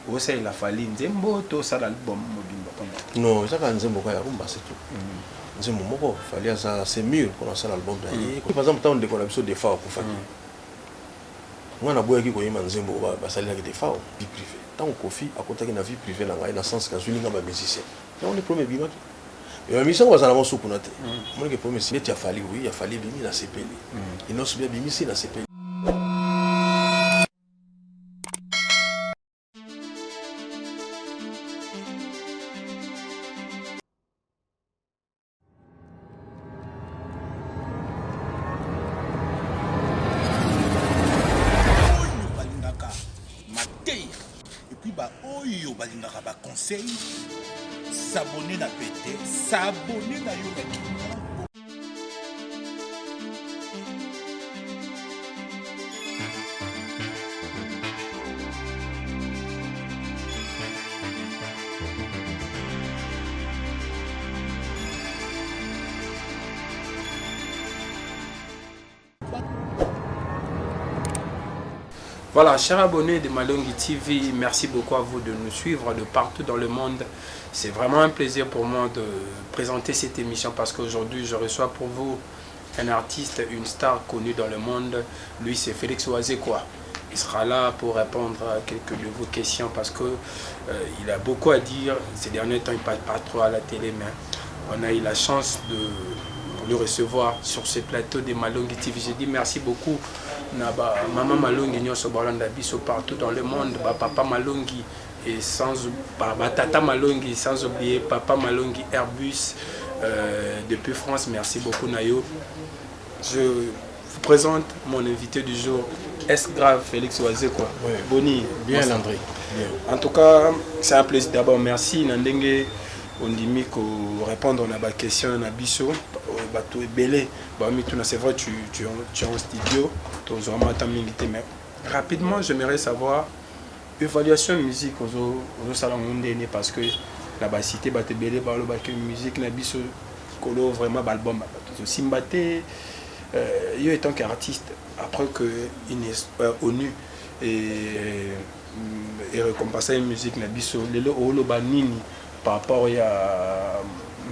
Osa il a fallu nzembo to ça l'album mobimba pendant. Non, ça quand nzembo ka rumba c'est tout. Nzembo moko fallait ça c'est mieux pour lancer l'album d'ailleurs. Par exemple tant de collaboration des fois pour faire. Moi na boya ki ko yima nzembo ba salela ki des fois vie privée. Tant Kofi à côté na vie privée na ngai na sens ka zuli nga ba musicien. On est premier bima ki. Et la mission was na mo sukuna te. Moi que premier c'est il a fallu oui, il a fallu bimi na CPL. Il n'a bien bimi si na CPL. Conseil, s'abonner na pété, s'abonner na Yonaki. Voilà, chers abonnés de Malongi TV, merci beaucoup à vous de nous suivre de partout dans le monde. C'est vraiment un plaisir pour moi de présenter cette émission parce qu'aujourd'hui, je reçois pour vous un artiste, une star connue dans le monde. Lui, c'est Félix Ouazekwa. Il sera là pour répondre à quelques de vos questions parce que il a beaucoup à dire. Ces derniers temps, il ne passe pas trop à la télé, mais on a eu la chance de le recevoir sur ce plateau de Malongi TV. Je dis merci beaucoup. Maman Malongi nyonso balanda biso partout dans le monde, papa Malongi et sans tata Malongi, sans oublier papa Malongi Airbus depuis France. Merci beaucoup Nayo. Je vous présente mon invité du jour, est-ce grave Félix Ouazekwa. Oui. Boni, Bien Landry. Bien. En tout cas, c'est un plaisir d'abord. Merci Nandenge. On dit que répondre à ma question à biso bateau est belé c'est vrai tu es en studio mais rapidement j'aimerais savoir évaluation musique aux salons parce que la cité bateau belé que musique na biso colo vraiment album simbaté yo étant qu'artiste après que il est ONU et récompensé une musique na biso lelo olo banini par rapport à la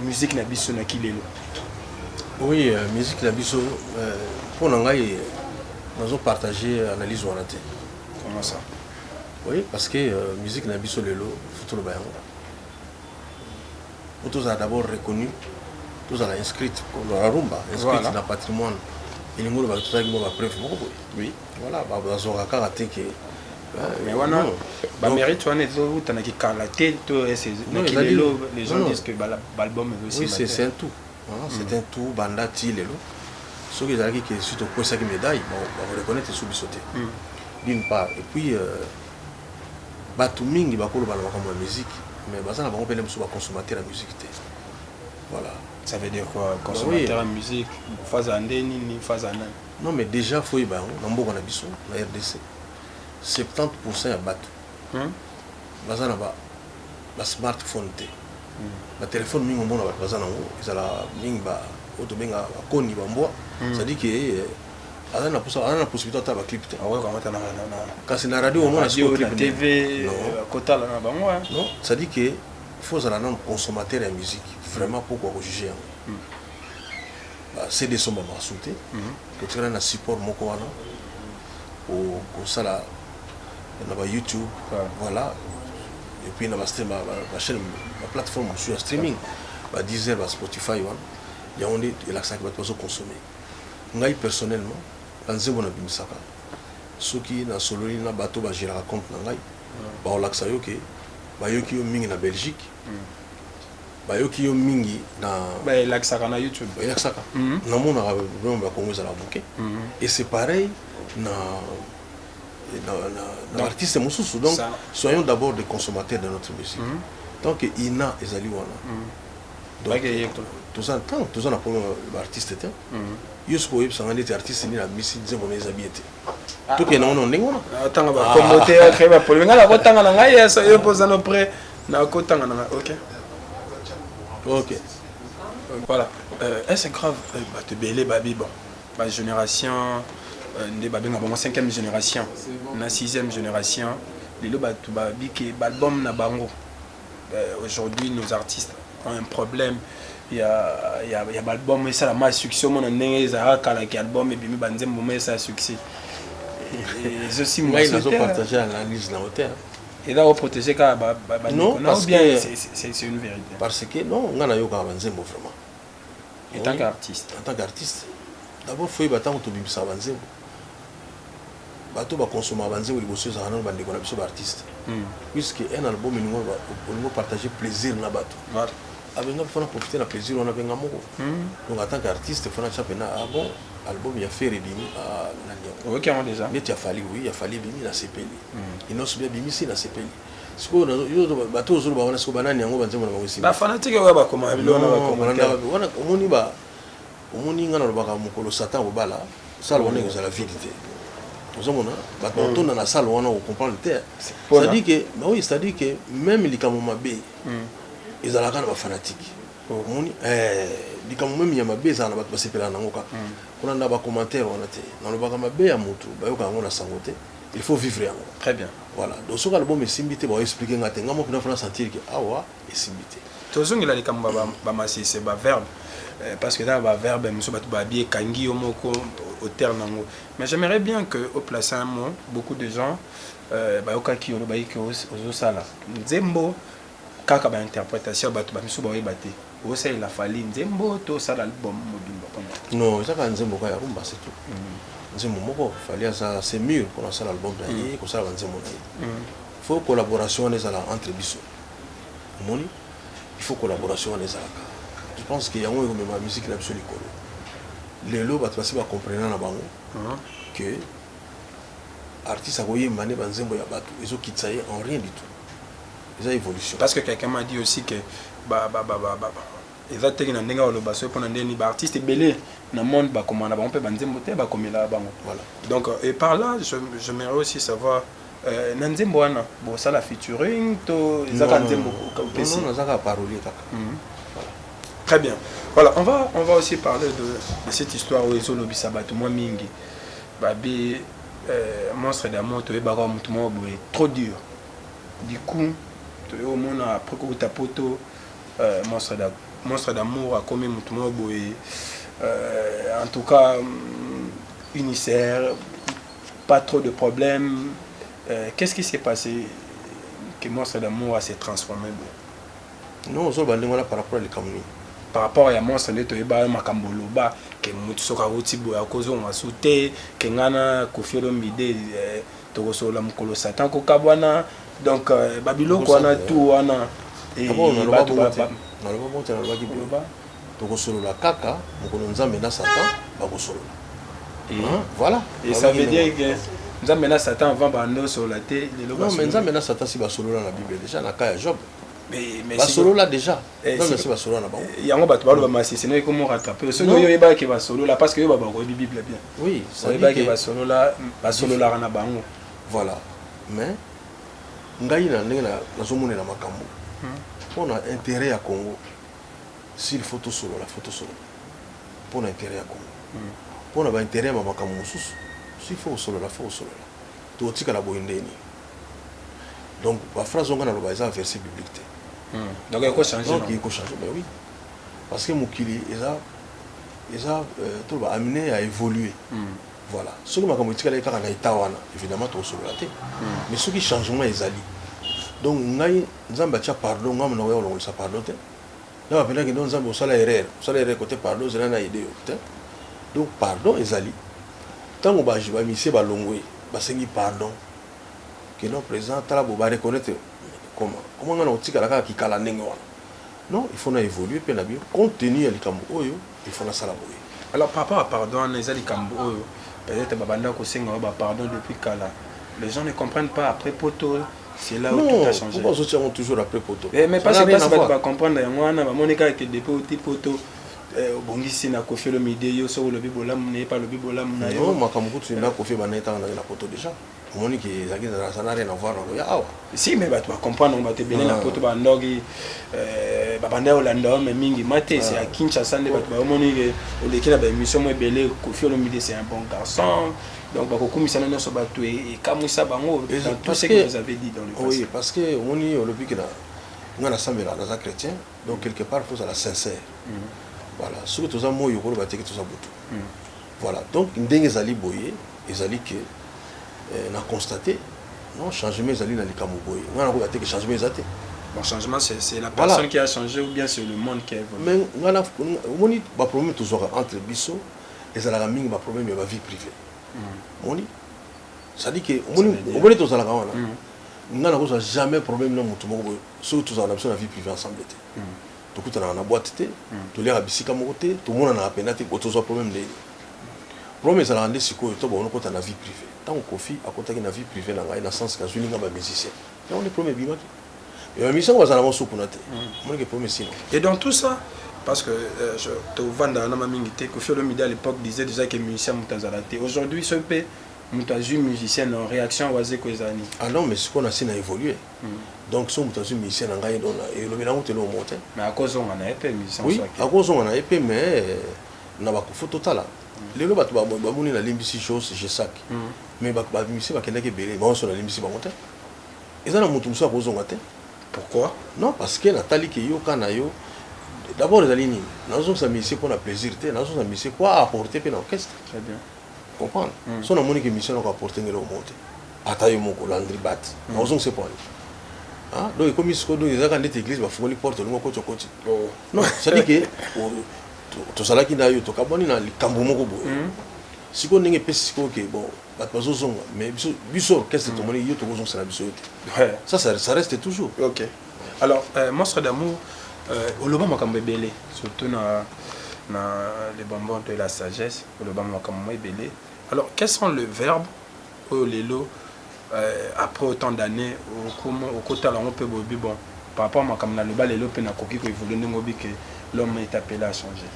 musique nabiso na kilelo. Oui, musique nabiso pour nous avons partagé l'analyse wanate. Comment ça? Oui, parce que musique nabiso lelo faut le bayan. Tous a d'abord reconnu, tous a inscrite pour la rumba, inscrite dans le patrimoine. Et nous avons tout ça qui m'a preuve. Oui, voilà, nous avons karaté que mais voilà, mérite tu as qui calaté les gens disent que l'album est aussi. Oui, c'est un tout. C'est un tout bandati lelo. Ceux qui ont qui suite au point ça qui médaille, on reconnaître sous bisoté. D'une part et puis batumingi bakolo bala comme musique, mais bazana ba on peut même sous consommateur la musique. Voilà. Ça veut dire quoi consommateur la musique, phase andeni ni phase anan. Non mais déjà faut y ba on mboka na biso na RDC. 70% ya bato baza na ba smartphone te ba téléphone mingi omona bato baza nango ezala mingi oyo tobenga bakoni bambwa c'est-à-dire que aza na possibilité ata baclip te kasi na radio omona TV kotala na bango non c'est-à-dire que faut ozala nano consommateur ya musique vraiment pourquoi kojuge yango cd so bamasu te kotikala na support moko wana kosala na YouTube, voilà, et puis na ma chaîne, ma plateforme sur streaming, Deezer, Spotify, il y a des laxaks qui vont consommer. Moi personnellement, dans ce bon abimisaka, ceux qui na soloni na bateau je raconte na ngai, ba laxa yo ke, ba yo ki yo mingi na Belgique, ba yo ki yo mingi na ba laxaka na YouTube, ba laxaka. Na mona vraiment ba Congo za la bouquet. Et c'est pareil na l'artiste Moussou, donc soyons d'abord des consommateurs de notre musique. Tant que Ina et Zali wana. Donc tout ça na pour l'artiste était. Yusko yeb sangane des artistes ni la musique des bonnes habités. Tout que non ndengona. Attends ba commentaire très ba pour ngala ko tanga na ngai ça yo posa no près na ko tanga na OK. OK. Voilà. Est-ce grave ba te belé babi bon. Ma génération, 5e génération, la 6e génération, lelo bato babiki balbum na bango. Aujourd'hui nos artistes ont un problème. Il y a l'album et ça la masse succès mon ndenge za kala ki album et bimi banzembo mais ça succès. Et je suis moi ils ont partagé l'analyse dans hauteur. Et là on protéger ka non parce bien que c'est une vérité. Parce que non ngana yo ka banzembo vraiment. En tant qu'artiste. En tant qu'artiste. D'abord faut y battre to bimisa banzembo. Bato ba consommer banzembo liboso za hanon bande kona biso ba artiste. Puisque un album on va partager plaisir na bato. Voilà. Avec nous, il faut profiter du plaisir, on a bien amour. Donc, en tant qu'artiste, il faut changer ah bon, album, il y a fait Bimi à l'année. Ok, déjà. Mais il a fallu, oui, il a fallu Bimi dans ces pays. Il n'a pas bien Bimi ici dans ces pays. Ce qu'on a, il y a bateau sur le bas, on a ce qu'on a dit, on va dire, on a aussi. La fanatique, on va comment? On a un Satan au bas là, ça, on est dans la vérité. Nous avons dans la salle, on comprend le terre. C'est-à-dire que même les Kamomabé, ils ont la grande fanatique. Les Kamomabé, ils ont besoin de passer par la nangoka. On a des commentaires, on a été dans le Bagamabé à Moutou, on a sangoté. Il faut vivre. Très bien. Voilà. Donc, ce album est simbité, on va expliquer que nous avons sentir que Awa est simbité. Tout le monde a dit que c'est un verbe. Parce que là, le verbe, je suis habillé kangi au terme. Mais j'aimerais bien qu'au place un mot, beaucoup de gens, qui ont dit ça. Nzembo, quand il y a une interprétation, il a fallu Nzembo, tout ça l'album. Non, c'est pas Nzembo, c'est tout. Nzembo, il fallait c'est mieux pour lancer l'album. Il faut collaboration entre bisous. Il faut collaboration entre je pense qu'il y a une musique absolue. Les lots vont comprendre que l'artiste a eu une année ils ont quitté en rien du tout. Ils ont évolution. Parce que quelqu'un m'a dit aussi que ils ont été dans artiste belé dans le monde comme on a comme là voilà. Donc et par là j'aimerais aussi savoir Nzembo ana bon ça la featuring to Zaka Nzembo non Zaka parolier. Très bien. Voilà, on va aussi parler de cette histoire où ils ont lobby sabat moi mingi. Babi monstre d'amour to ebara mutumo boy trop dur. Du coup, to au monde après que ta poto monstre d'amour a commis mutumo boy en tout cas unitaire, pas trop de problèmes. Qu'est-ce qui s'est passé que monstre d'amour s'est transformé? Non, on a par rapport à l'économie. Par rapport à monstre de Toyeba Makamboloba, que Mutsoka Rotibo a causé un sauté, que Ngana Kofiolo Mide, Togosola Mukolo Satan Kokabwana, donc Babylone Kwana tout Wana. Et voilà. Et ça veut dire que nous avons Satan avant Bando sur la télé. Non, mais nous avons Satan si Basolo dans la Bible déjà, dans la Job. Mais Basolo là déjà. Il y a un bateau qui c'est comment rattraper. Ce que il y a qui va solo là parce que il y a la Bible bien. Oui, ça veut dire que Basolo là na bango. Voilà. Mais ngai na ndenge na zomone na makambo. On a intérêt à Congo. S'il faut tout solo la photo solo. Pour intérêt à Congo. Pour avoir intérêt à makambo mususu. S'il faut solo la faut solo là. To tika la boindeni. Donc la phrase on a le baisa verset biblique. Donc il faut changer. Donc il faut changer, ben oui. Parce que Moukili, ils ont tout amené à évoluer. Voilà. Ce que je veux dire, évidemment, tout sur la tête. Mais ce qui changement est ali. Donc, nous avons pardon, nous avons pardon. Là, on a dit que nous avons erreur côté pardon, c'est une idée. Donc, pardon est ali. Tant que nous avons mis c'est pardon. Que nous présent, nous avons reconnaître. Comment on a dit que non, il faut évoluer, compte tenu de Oyo, il faut la salaboyer. Alors, par rapport à pardon, les Alikambo, peut-être que pardon depuis Kala. Les gens ne comprennent pas après Poto, c'est là où tout a changé. Pourquoi les gens toujours après Poto? Mais parce que tu vas comprendre, Monica était depuis Poto. Bongisi na Kofi le midi yo so le bibolam n'est pas le bibolam na yo. Non, makamuku tu na Kofi baneta na la poto déjà. Moni qui zaki na sana rien à voir ya awa. Si mais tu vas comprendre on va te bénir na poto ba ndogi babanda Olanda mais mingi maté c'est à Kinshasa ne ba moni o lekina ba émission mo belé Kofi le midi c'est un bon garçon. Donc, dans tout ce que vous avez dit dans le passé. Oui, parce que on est au lobby que nous sommes dans un chrétien, donc quelque part, il faut être sincère. Voilà, ce que tout ça, moi, il faut que tout ça. Voilà, donc, nous avons boyé, ils ont dit que on a constaté, non, changement, ils ont dit dans les Kamuboy. Nous avons dit que changement, ils ont dit. Bon, changement, c'est la personne qui a changé ou bien c'est le monde qui a évolué. Mais nous avons un problème toujours entre Bissot et les Alagaming, un problème de la vie privée. Ça dit que on est tous à la gare. Nous n'avons jamais problème dans mon tout monde, surtout dans la vie privée ensemble. Tout le monde a boîte, tout le monde a bisika moté, tout le monde a peine, tout le problème de. Problème c'est la rendre siko et tout bon on compte la vie privée. Tant qu'on fait à côté de la vie privée dans le sens que je suis un musicien. Là on est premier bimaki. Et la mission va s'en sous kunate. Moi que premier sinon. Et dans tout ça parce que je te vends dans ma mingité que Fiolo Midi à l'époque disait déjà que musicien mutazalate. Aujourd'hui ce peut mutazu musicien en réaction oisé kozani. Ah non mais ce qu'on a c'est a évolué. Donc son mutazu musicien en gagne et le mélange tellement monté. Mais à cause on a épais musicien. Oui, à cause on a épais mais na ba ko total là. Les gens qui ont la limbisi chose, je sais. Mais les musiciens qui ont été belés, ils sont la limbisi monté. Ils ont monté à cause de pourquoi? Non, parce que Nathalie qui est d'abord les alignes. Nous avons un musicien pour le plaisir, nous avons un musicien pour apporter pour l'orchestre. Très bien. Comprendre? Si on a un musicien qui apporter le monté. Atayo moko landri bat. Nous avons ce point. Ah, donc comme ils sont dans les églises, il faut les porter le mot côté. Non, ça dit que tout ça là qui n'a eu tout cabani na likambo moko boye siko ndenge pe siko ke bon ba bazozonga mais biso qu'est-ce que tout monde yo to kozonga ça biso ça reste toujours. OK. Alors monstre d'amour au loba makambo ebele surtout na les bonbons de la sagesse au loba makambo ebele. Alors quels sont les verbes au lelo après autant d'années au côté là on peut bon par rapport à makambo na loba lelo pe na koki ko évoluer ngobi que l'homme est appelé à changer.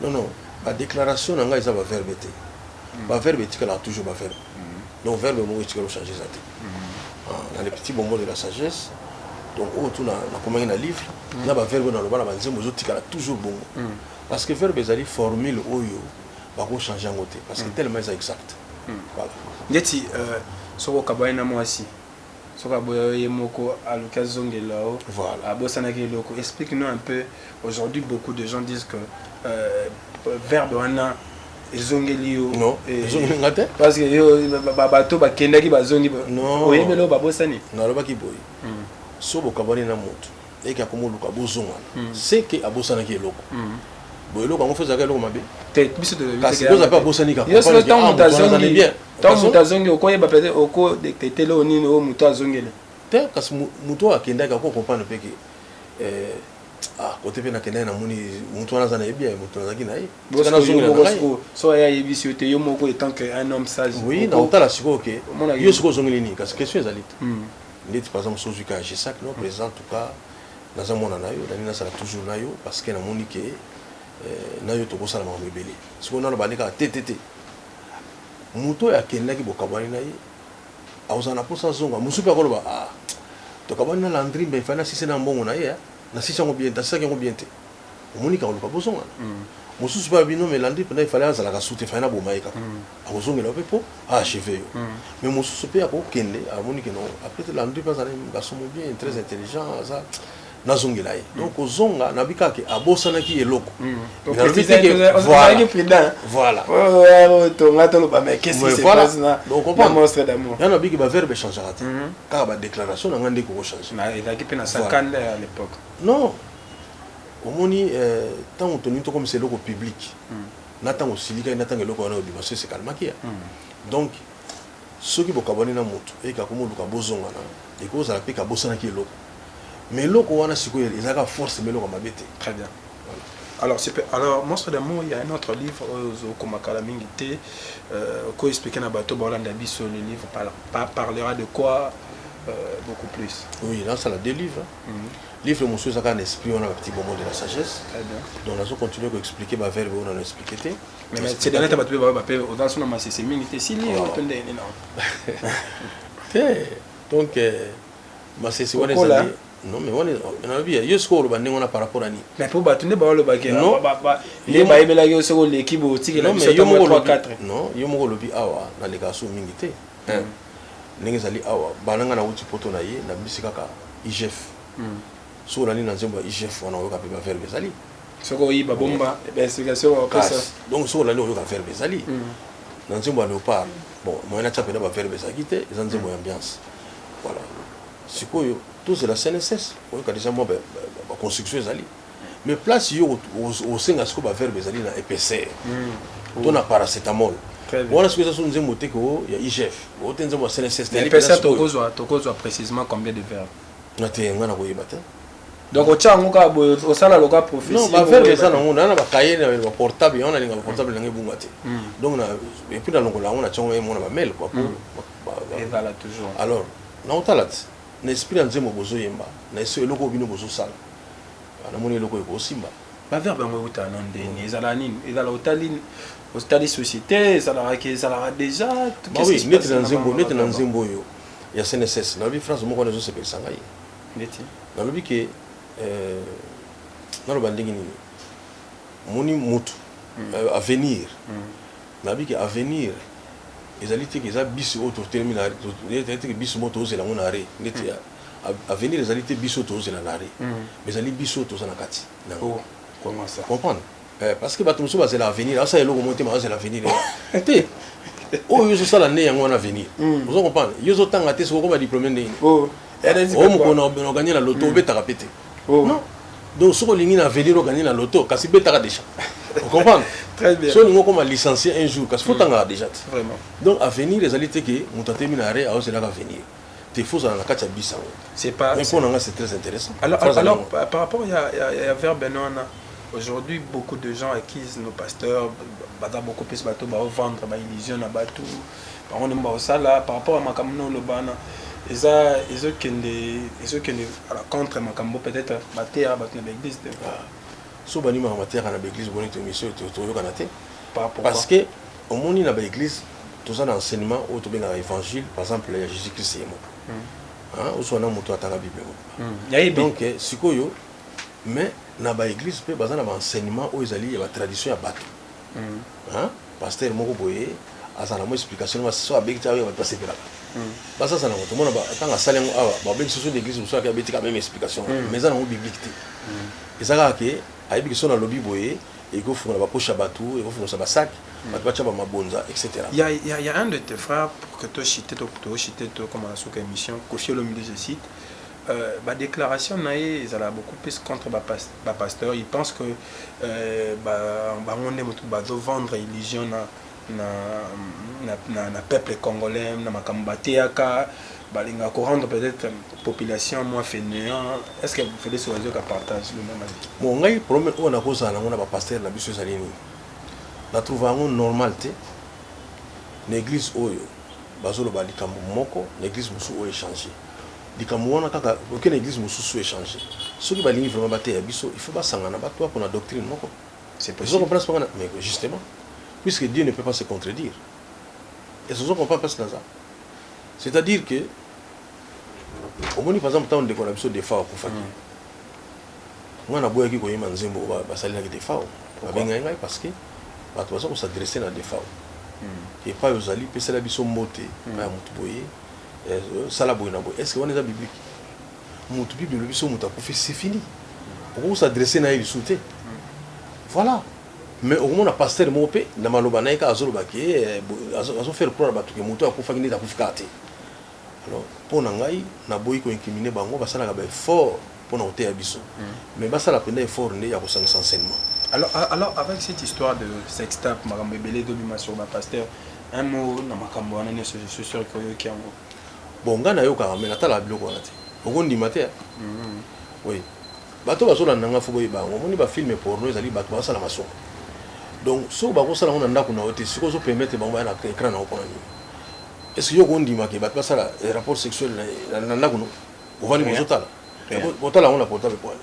Non, la déclaration, il y a un verbe. Le verbe est toujours un verbe. Donc, le verbe est changer ça. Dans les petits bonbons de la sagesse, donc, on a un livre, il y a un verbe dans le bas, il y a toujours bon. Parce que le verbe est une formule où il va changer en côté. Parce que tellement c'est exact. Voilà. Yeti, ce qu'on a dit moi aussi. Ce qu'on a dit à l'occasion de l'eau. Voilà. Explique-nous un peu. Aujourd'hui, beaucoup de gens disent que verbe wana ezongelio non ezongeli ngate parce que yo bato bakendaki bazongi non oyebelo babosani na lobaki boy so bokabani na moto eki akomoluka bozonga c'est que abosanaki eloko boy eloko ngo fezaka eloko mabe te biso de kasi boza pa bosani ka yo so tant mutazongi bien tant mutazongi okoyeba peut-être oko détecter lo nini o muto azongeli te kasi muto akendaki ko comprendre peke côté pena kena na moni mutu wana zana bien mutu nazaki na ye parce que na zongi so ya yebisi te yo moko étant que un homme sage oui na otala siko OK yo siko zongi ni parce que question ezalite ndeti par exemple sozu ka G5 non présent en tout cas dans un monde na yo dani na sala toujours na yo parce que na moni que na yo to ko sala ma mebele siko na balika TTT mutu ya kena ki bokabani na ye awuzana posa zonga musupe akoloba to kabani na landri be fana sisi na mbongo na ye na sisi yango bien tasaki yango bien te omoni ka oluka bozonga mosusu ba bino melandi pena il fallait azala soute fana bo maika akozongela pe po achever yo mais mosusu pe akokende amoni que non après landri pas aller garçon bien très intelligent ça nazongela ye donc ozonga na bika ke abosana ki eloko voilà to ngato lo ba mais qu'est-ce qui se passe na monstre d'amour yana biki ba verbe changera te car ba déclaration na ngande ko changer na ezaki pe na 50 à l'époque non omoni tant on tenu to comme c'est loko public na tant osilika na tant eloko wana obima c'est calmaki donc ceux qui bokaboni na moto et ka komo luka bozonga na et cause la pe ka bosana ki eloko mais loko wana siko ezaka force mais loko mabete. Très bien. Voilà. Alors monstre d'amour, il y a un autre livre comme Kalamingité qui explique na bateau Bolanda Biso, le livre parlera de quoi beaucoup plus. Oui, là ça la deux livres. Livre monsieur ça un esprit on a un petit moment de la sagesse. Très bien. Donc là je continue à expliquer ma verbe on a expliqué. Mais c'est dernier tabatou ba dans son ma c'est minité si livre attendez non. Donc ma c'est on Non, mais on a vu, il y a ce qu'on a par rapport à nous. Mais pour battre, on a le baquet. Non, il est baillé là, il y a aussi l'équipe au tigre. Non, mais il y a 3-4. Non, il y a un lobby awa, dans les garçons mingité. N'est-ce pas awa, bananga na uti poto na ye, na bisikaka, IGF. So la ligne dans un IGF, on a eu qu'à faire des alliés. Ce qu'on y a bomba, explication après ça. Donc so la ligne on a eu qu'à faire des alliés. Dans un léopard, bon, moi on a tapé là-bas faire des alliés, dans une ambiance. Voilà. C'est quoi tout c'est la CNSS, on a déjà moi construction des alliés. Mais place au sein de ce qu'on va faire des alliés dans EPC. On a paracétamol. On a ce que ça sont des mots que il y a IGF. On a des mots CNSS. EPC Tokozo précisément combien de verres? Donc au tient au sein de la profession. Non, va faire des on a pas cahier le portable, on a les portables dans les bungati. Donc et puis dans le on a tient un mail quoi pour et voilà toujours. Alors, na otalat, na esprit nzemo bozo yemba, na eso eloko bino bozo sala. Na moni eloko ko simba. Ba verbe ngo utana ndeni, ezala nini? Ezala otali société, ezala déjà tout qu'est-ce qui se passe dans nzembo yo. Ya CNSS, na bi France moko na zo sepel sangai. Neti. Na lobi ke na lo bandingi nini. Moni mutu avenir. Na bi ke avenir ezali te ke za biso auto terminal ezali te ke biso moto ozela ngona arrêt neti avenir ezali te biso to ozela na arrêt mais ezali biso to na kati oh comment ça comprendre parce que bato mosusu bazela avenir asa eloko monte ma bazela avenir te oyo zo sala ne yango na avenir vous comprendre yo zo tanga te soko ba diplômé ndeni oh mo ko gagner la loto betaka pete non donc soko lingi na avenir o gagner la loto kasi betaka déjà. Vous comprenez? Très bien. Si on a licencié un jour, parce qu'il faut t'en déjà. Vraiment. Donc, à venir, les alliés qui ont terminé à c'est là à venir. T'es faux dans la carte à Bissau. C'est pas. Mais c'est très intéressant. Alors par rapport à vers Benoît, aujourd'hui, beaucoup de gens acquisent nos pasteurs, beaucoup plus bateau, vendre, illusion à bateau. Par rapport à Makamno, le bana. Ils ont contre Makambo, peut-être, battre l'église. So bani ma matière à l'église bonito mission to yo kanate parce que au monde na l'église tout ça l'enseignement au to benga évangile par exemple il y a Jésus-Christ hein ou soit na moto atanga bible donc sikoyo mais na ba église pe bazana ba enseignement o ezali ya ba tradition ya bato hein pasteur moko boye azana mo explication ma so abekita yo ba passer là basa sana moto mona ba tanga salengo awa ba ben soso d'église so ka betika même explication mais ça na biblique te ezaka ke ayebi kiso na lobi boye et go funa ba poche batou et go funa sa sac ba tcha ba mabonza etc. Il y a un de tes frères que tu cité comme à sous émission Kofi Olomide je cite ba déclaration naé ils allaient beaucoup plus contre ba pasteur il pense que ba on moto ba vendre religion na peuple congolais na makambateaka balinga ko rendre peut-être population moins fainéant. Est-ce que vous faites ce réseau qui partage le même avis? Bon, ngai problème on a cause na ngona ba pasteur na biso salini. Na trouva ngo normalité. L'église oyo bazolo ba likambo moko, l'église musu o échanger. Likambo wana kaka aucune église musu so échanger. Ceux qui balingi vraiment bater ya biso, il faut pas sangana ba toi pour la doctrine moko. C'est possible. Vous comprenez pas mais justement puisque Dieu ne peut pas se contredire. Et ce sont comprend pas ça. C'est-à-dire que, au moins, par exemple, on a des fois pour faire. On a beau équipe qui est manzembo, on va salir avec des fois. Parce que, on s'adresse à des fois. Et pas aux alliés, puis c'est la biso moté, pas à Moutouboye, Salaboye. Est-ce qu'on est à biblique? Moutoubi, le biso Moutapoufé, c'est fini. Pourquoi s'adresser à il sauter? Voilà. Mais au moins, on a pasteur mopé, na malobanaïka azolobaki, azo faire croire à tout que Moutou a koufagini à koufkate. Alors, pour Nangaï, na boy ko incriminer bango, basala ka fort pour noter abisso. Mais basala pena effort né ya ko enseignement. Alors avec cette histoire de sextape, Makambo Belé Dobima sur ma pasteur, un mot na Makambo anane je suis sûr que yo ki ango. Bon ngana yo ka mais natala biloko wana te. Okondi maté. Oui. Bato bazola nanga fubo ibango, moni ba film porno ezali bato basala maso. Donc so ba ko sala ngona ndako na hote, siko zo permettre bango na écran na okona ni. Est-ce que yo gondi make ba pasala rapport sexuel na ndako no? Ovani mozotala. Botala on a portable pour aller.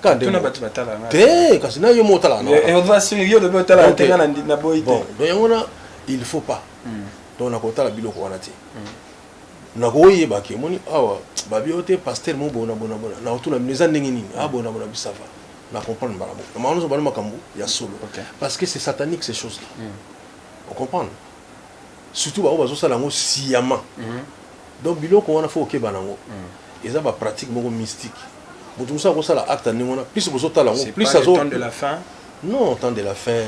Quand tu na batu batala na. Te, kasi na yo motala na. Et on va sur yo de botala tenga na boy. Bon, donc il faut pas. Donc na kotala biloko wana te. nakoyeba ke moni awa babi ote pasteur mo bona na otuna mneza ndenge nini bona bisava na comprendre mbala mo maanozo bana makambo ya solo parce que c'est satanique ces choses là on comprend surtout ba bazo sala ngo siyama donc biloko wana faut ke banango eza ba pratique moko mystique mutu musa ko sala acte ndengona plus bozo tala ngo plus ça temps de la fin non temps de la fin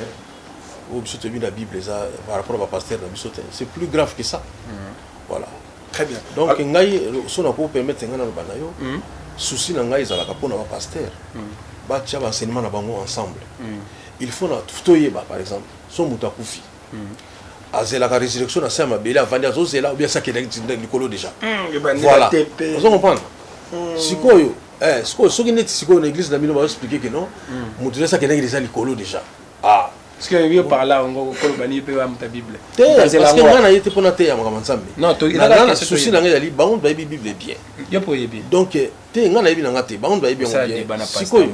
au biso te bi la Bible ça par rapport à pasteur na biso c'est plus grave que ça voilà. Très bien. Donc, ngai sona ko permettre ngana no banayo. Souci na ngai zalaka pona ba pasteur. Ba tia ba enseignement na bango ensemble. Il faut na toyeba par exemple, son muta kufi. Azela ka résurrection na sama bela vandi azozela ou bien ça qui est likolo déjà. Voilà. Vous comprenez? Sikoyo, sikoyo neti sikoyo na église na bino ba expliquer que non, mutu ça qui est déjà likolo déjà. Ah. Parce que vieux par là on va kolobani pe ba muta Bible. Parce que ngana yete pona te ya makamantsambe. Non, to ila souci na ngai ali ba on ba Bible bien. Yo po yebi. Donc te ngana yebi na ngate ba on ba bien bien. Sikoyo.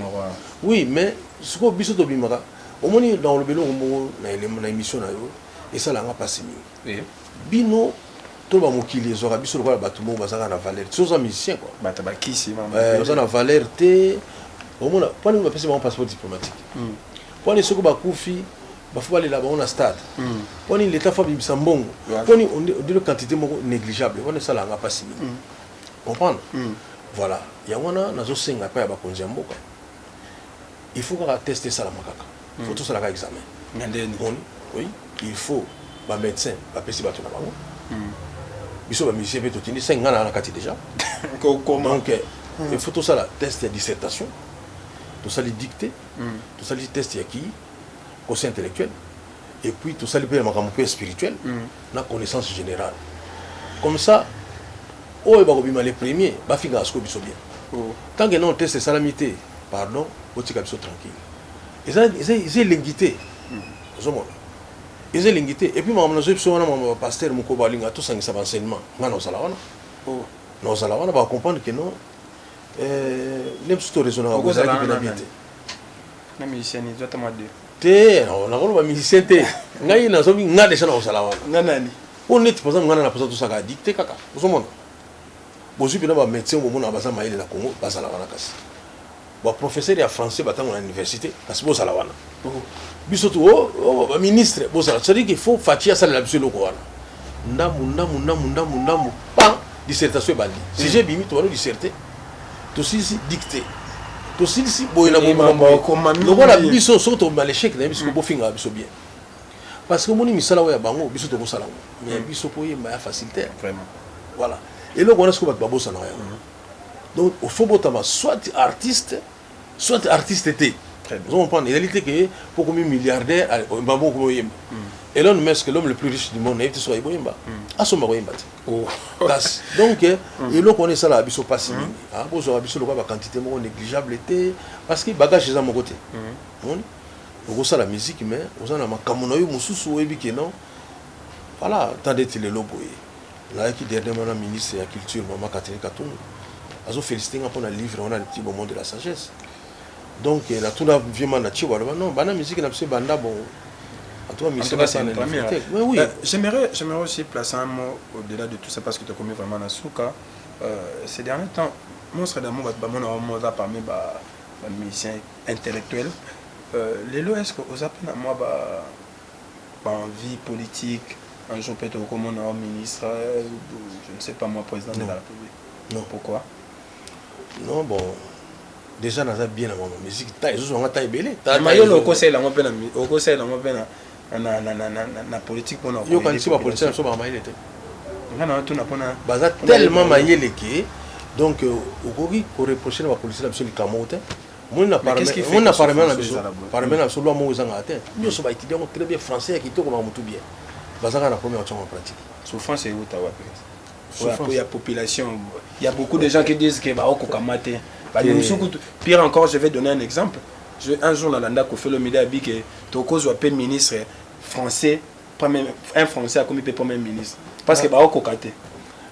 Oui, mais sikoyo biso to bimaka. Omoni dans le belo ngo na émission na yo et ça la nga passé mingi. Oui. Bino to ba mokili ezora biso lokola batu mo bazaka na valeur. So za musicien quoi. Bata ba kisi mama. Za na valeur te. Omona poni ba pesi ba passeport diplomatique. Poni soko ba kufi ba faut aller là-bas on a stade. Poni l'état fa bibisa mbongo. Poni on dit quantité moko négligeable. On ça la nga passé mingi. Comprendre? Voilà. Ya wana nazo senga pa ya ba konzi mboka. Il faut qu'on tester ça la makaka. Il faut tout ça la examen. Oui, il faut ba médecin, ba pesi ba tona bango. Biso ba musicien pe totini 5 ans na kati déjà. Donc il faut tout ça la test de dissertation. Tout ça les dicter, tout ça les test qui conseil intellectuel et puis tout ça les makambo spirituel, na connaissance générale. Comme ça oh ba ko bima les premiers, ba finga asko biso bien. Tant que non test salamité, pardon, otika biso tranquille. Ils ont l'ingité. Ils ont l'ingité. Et puis, mon pasteur, mon cobalinga, tout ça, c'est un enseignement. Nous allons comprendre que non. Les petits raisonnements, vous avez bien habité. Les musiciens, ils doivent être deux. On a un musicien. On a des gens qui sont on est par exemple, on a tout ça à dicter. Vous avez un médecin, on a besoin de Congo, bon professeur ya français batango na université parce que bosala wana bisoto ministre bosala c'est dire qu'il faut fatia ça la biso loko wana ndamu pa dissertation bandi si j'ai bimi to wana disserter to si dicter to si boyena bomba loko la biso soto ba l'échec na biso bo finga biso bien parce que moni misala wa bango biso to bosala mais biso po yemba ya facilité vraiment voilà et loko wana sko ba bosala ya donc il faut botama soit artiste était. Vous comprenez, il réalité que pour combien milliardaire et l'homme que l'homme le plus riche du monde est soit Iboyemba. À son Maroyemba. Donc et l'on connaît ça là biso passe ah bozo biso le quantité mo négligeable était parce que bagage est à mon côté. On ça la musique mais on a makambo na yo mususu oyebi que non. Voilà, tandis que le lobo là qui dernièrement la ministre de la culture maman Catherine Katumbi azo féliciter pour le livre on a le petit moment de la sagesse. Donc la tout la vraiment naturel non bana musique na pse banda bon en tout cas musique ça oui j'aimerais aussi placer un mot au-delà de tout ça parce que tu as commis vraiment na souka ces derniers temps moi serait d'amour ba mon parmi ba musiciens intellectuels les lois est-ce que aux appels à moi ba en vie politique un jour peut-être comme on ministre je ne sais pas moi président de la République. Non, pourquoi? Non bon déjà naza bien na musique taille zo nga taille belé mayo le conseil la ngopena au conseil la ngopena na politique pour na yo quand tu vas politique so ba maile te ngana tout na pona baza tellement maile que donc okoki ko reprocher na politique la biso likamote mon na parlement na biso parlement na solo mo zanga te nyo so ba étudiant très bien français qui to ko ba mutu bien baza na première option en pratique souffrance et utawa il y a population il y a beaucoup de gens qui disent que ba okokamate. Pire encore, je vais donner un exemple. Un jour, dans l'anda fait le média dit que Toko soit pas ministre français, un français a commis premier ministre. Parce que bah au cocaté.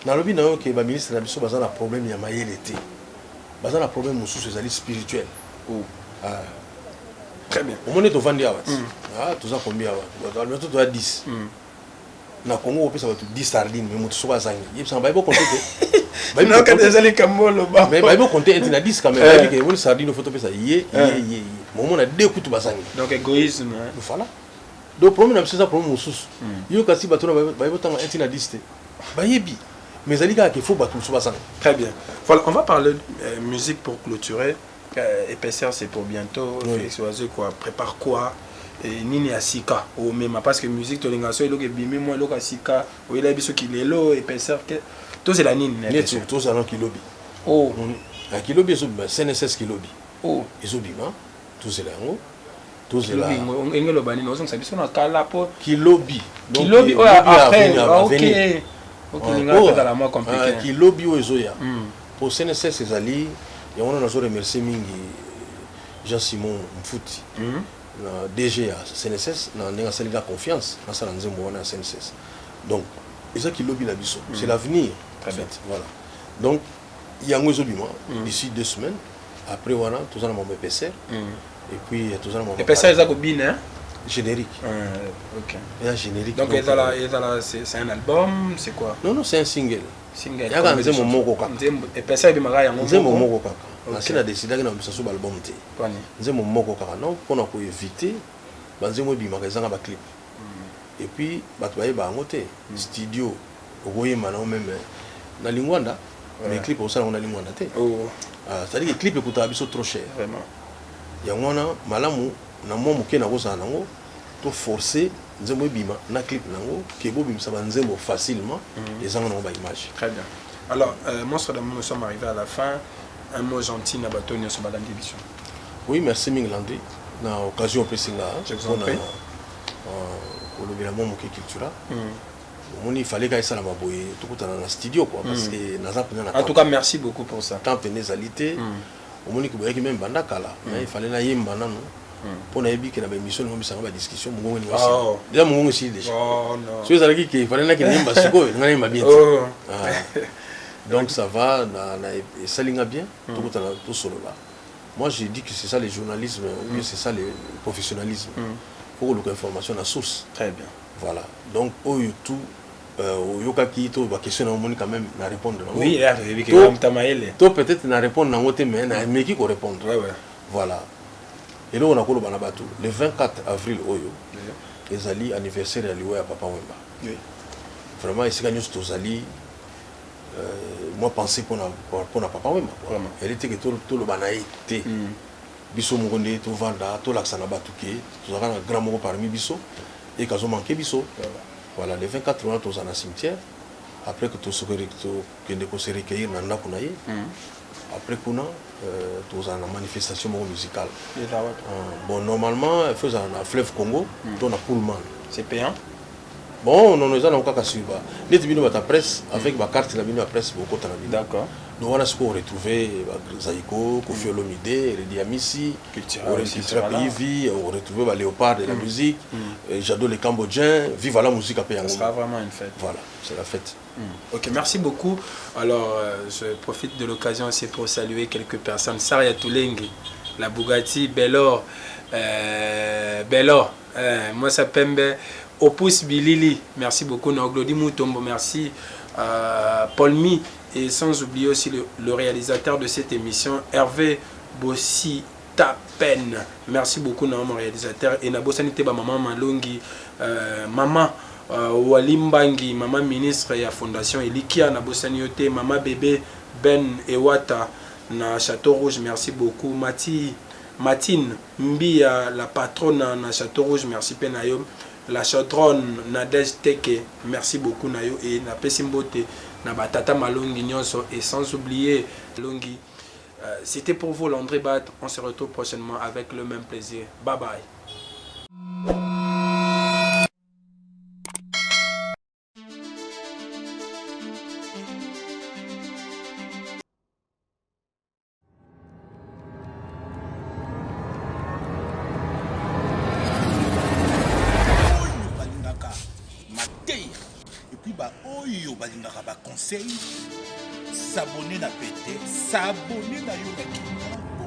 Dans le but non que le ministre n'a pas un problème il y a maillé l'été. Pas un problème au sous les spirituel. Très bien. Au moment où tu vends ah tout ça combien avant. Dans le tout à 10. na Congo on ça va tout 10 sardines mais mutu soka zangi yeb ça va pas compter mais non quand déjà les camolo ba mais va compter un 10 quand même que une sardine faut ça yé moment na deux coups bazangi donc égoïsme voilà donc problème c'est ça problème mususu yo kasi bato na ba tanga un 10 ba yebi mais alika qu'il faut bato soka zangi. Très bien, voilà, on va parler musique pour clôturer. Épaisseur c'est pour bientôt. Félix Oiseau quoi, prépare quoi? Nini asika ou même parce que musique tolingaso elo ke bimi moi elo kasika ou il a biso ki lelo épaisseur que tout c'est la nini net tout ça non kilobi oh la kilobi so CNSS kilobi oh isobi ma tout c'est là ngo tout c'est là ngelo bani no so biso na kala po kilobi kilobi oh après OK OK linga peut la moi compliqué kilobi o ezoya pour CNSS ezali ya on a remercier mingi Jean-Simon Mfuti na DG à CNSS na nenga saliga confiance na sala nzembo wana CNSS donc ça qui lobby la biso c'est l'avenir en fait voilà donc il y a un bima d'ici 2 semaines après voilà tout ça dans mon PCR et puis tout ça dans mon PCR ça cobine hein générique OK et un générique donc c'est un album c'est quoi non c'est un single single ya ka nzembo moko kaka nzembo PCR bimaka yango nzembo moko kaka na sina décider que na biso so album te pani nzembo moko kaka non pona ko éviter banzembo bimaka ezanga ba clip et puis bato baye bango te studio okoyema na même na lingwanda mais clip osala na lingwanda te c'est-à-dire que clip ekutaka biso trop cher vraiment yango wana malamu na mwa moke na kozala nango to forcer nzembo ebima na clip nango ke bobimisa banzembo facilement ezanga nango ba image. Très bien. Alors monstre d'amour, nous sommes arrivés à la fin. Un mot gentil na bato nyonso balandi biso. Oui, merci Minglandé na occasion pesinga je vous en prie kolobela mo moke cultura il fallait que ça la maboye tout dans studio quoi parce que naza pena en tout cas merci beaucoup pour ça tant pénésalité au moni que boyaki même banda kala il fallait na yemba nanu pour na yebi que na émission no bisanga ba discussion mungo ni wasi déjà mungo si déjà oh non so ezalaki que il fallait na que yemba siko ngana yemba bien donc ça va na salinga bien tout dans tout solo là. Moi j'ai dit que c'est ça le journalisme ou c'est ça le professionnalisme pour l'information à source. Très bien. Voilà. Donc au YouTube yoka ki to ba question na moni quand même na répondre. Oui, il a réveillé que comme tamaele. To peut-être na répondre na ngote mais na mais qui ko répondre. Ouais ouais. Voilà. Et là on a ko bana batu le 24 avril oyo. Ezali anniversaire ya liwa ya Papa Wemba. Oui. Vraiment ici gagnou tozali moi pensais pour Papa Wemba. Elle était que tout le banaï té. Biso Mugonde to vanda to laksana batuke to zaka na grand moko parmi biso et kazo manqué biso. Voilà, le 24 on est dans un cimetière après que tout ce que que se recueillir na ndako na ye. Après qu'on a dans une manifestation musicale. Bon normalement il faut un fleuve Congo, dans la Pullman. C'est payant. Bon, non, nous allons encore suivre. Les tribunaux de la presse, avec ma carte, la minute presse, beaucoup de la d'accord. Nous on a ce qu'on retrouvé Zaïko, Kofi Olomide, Redi Amissi, on retrouvé on retrouvé Léopard de la musique, j'adore les Cambodgiens, vive la musique à Péyango. Ce sera vraiment une fête. Voilà, c'est la fête. Ok, merci beaucoup. Alors, je profite de l'occasion aussi pour saluer quelques personnes. Saria Toulengue, la Bugatti, Bellor, moi ça Pembe. Opus Bilili, merci beaucoup. Noglodi Moutombo, merci. Paul Mi, et sans oublier aussi le réalisateur de cette émission, Hervé Bossi Tapen. Merci beaucoup, mon réalisateur. Et Nabosanite, maman Malongi, maman Walimbangi, maman ministre et la fondation Elikia, Nabosaniote, maman bébé Ben Ewata, na Château Rouge, merci beaucoup. Matine Mbia, la patronne na Château Rouge, merci Penayom. La chaudronne Nadège Teke, merci beaucoup Nayo et na Pesimbote, na Batata Malongi Nyonso et sans oublier Longi. C'était pour vous Landry Bat, on se retrouve prochainement avec le même plaisir. Bye bye. Conseil, s'abonner na pété, s'abonner na yo na